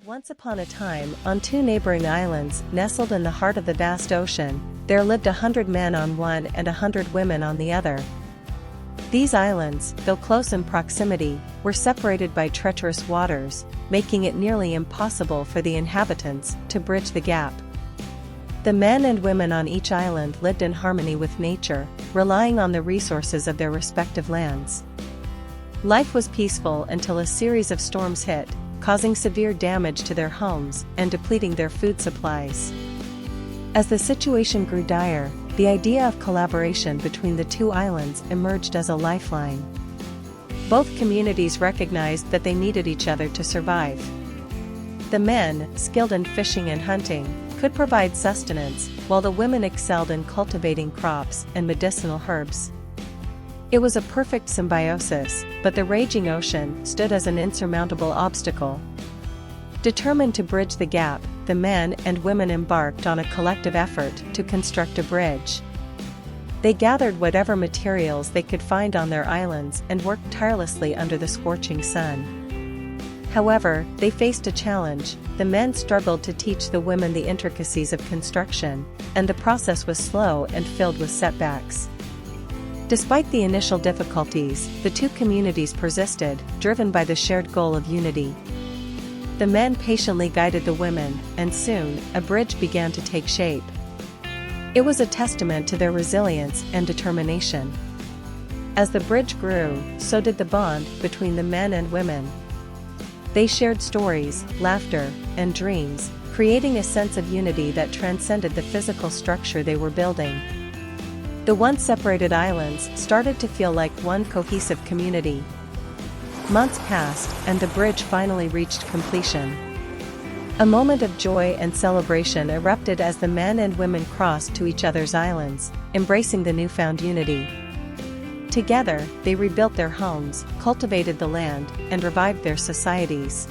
Once upon a time, on two neighboring islands, nestled in the heart of the vast ocean, there lived 100 men on one and 100 women on the other. These islands, though close in proximity, were separated by treacherous waters, making it nearly impossible for the inhabitants to bridge the gap. The men and women on each island lived in harmony with nature, relying on the resources of their respective lands. Life was peaceful until a series of storms hit, causing severe damage to their homes and depleting their food supplies. As the situation grew dire, the idea of collaboration between the two islands emerged as a lifeline. Both communities recognized that they needed each other to survive. The men, skilled in fishing and hunting, could provide sustenance, while the women excelled in cultivating crops and medicinal herbs. It was a perfect symbiosis, but the raging ocean stood as an insurmountable obstacle. Determined to bridge the gap, the men and women embarked on a collective effort to construct a bridge. They gathered whatever materials they could find on their islands and worked tirelessly under the scorching sun. However, they faced a challenge. The men struggled to teach the women the intricacies of construction, and the process was slow and filled with setbacks. Despite the initial difficulties, the two communities persisted, driven by the shared goal of unity. The men patiently guided the women, and soon, a bridge began to take shape. It was a testament to their resilience and determination. As the bridge grew, so did the bond between the men and women. They shared stories, laughter, and dreams, creating a sense of unity that transcended the physical structure they were building. The once separated islands started to feel like one cohesive community. Months passed, and the bridge finally reached completion. A moment of joy and celebration erupted as the men and women crossed to each other's islands, embracing the newfound unity. Together, they rebuilt their homes, cultivated the land, and revived their societies.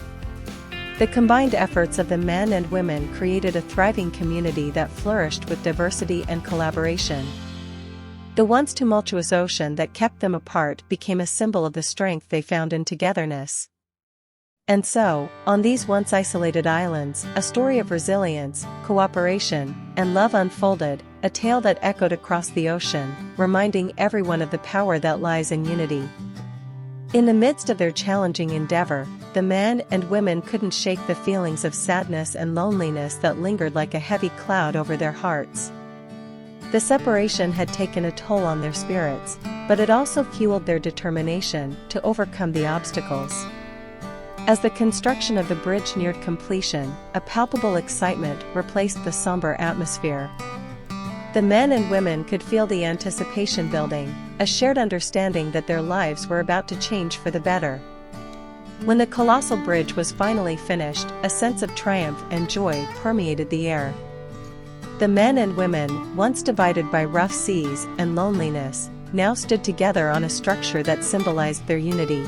The combined efforts of the men and women created a thriving community that flourished with diversity and collaboration. The once tumultuous ocean that kept them apart became a symbol of the strength they found in togetherness. And so, on these once isolated islands, a story of resilience, cooperation, and love unfolded, a tale that echoed across the ocean, reminding everyone of the power that lies in unity. In the midst of their challenging endeavor, the men and women couldn't shake the feelings of sadness and loneliness that lingered like a heavy cloud over their hearts. The separation had taken a toll on their spirits, but it also fueled their determination to overcome the obstacles. As the construction of the bridge neared completion, a palpable excitement replaced the somber atmosphere. The men and women could feel the anticipation building, a shared understanding that their lives were about to change for the better. When the colossal bridge was finally finished, a sense of triumph and joy permeated the air. The men and women, once divided by rough seas and loneliness, now stood together on a structure that symbolized their unity.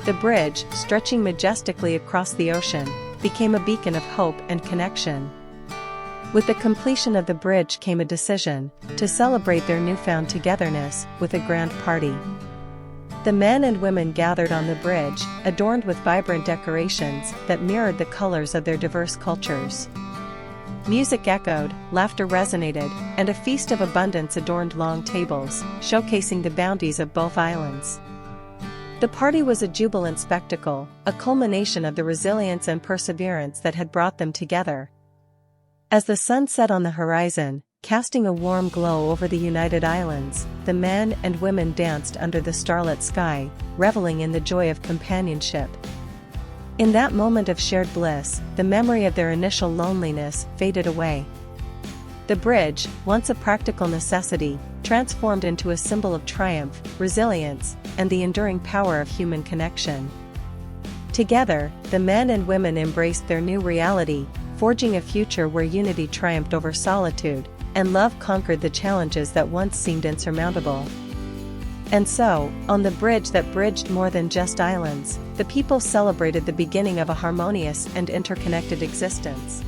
The bridge, stretching majestically across the ocean, became a beacon of hope and connection. With the completion of the bridge came a decision to celebrate their newfound togetherness with a grand party. The men and women gathered on the bridge, adorned with vibrant decorations that mirrored the colors of their diverse cultures. Music echoed, laughter resonated, and a feast of abundance adorned long tables, showcasing the bounties of both islands. The party was a jubilant spectacle, a culmination of the resilience and perseverance that had brought them together. As the sun set on the horizon, casting a warm glow over the united islands, the men and women danced under the starlit sky, reveling in the joy of companionship. In that moment of shared bliss, the memory of their initial loneliness faded away. The bridge, once a practical necessity, transformed into a symbol of triumph, resilience, and the enduring power of human connection. Together, the men and women embraced their new reality, forging a future where unity triumphed over solitude, and love conquered the challenges that once seemed insurmountable. And so, on the bridge that bridged more than just islands, the people celebrated the beginning of a harmonious and interconnected existence.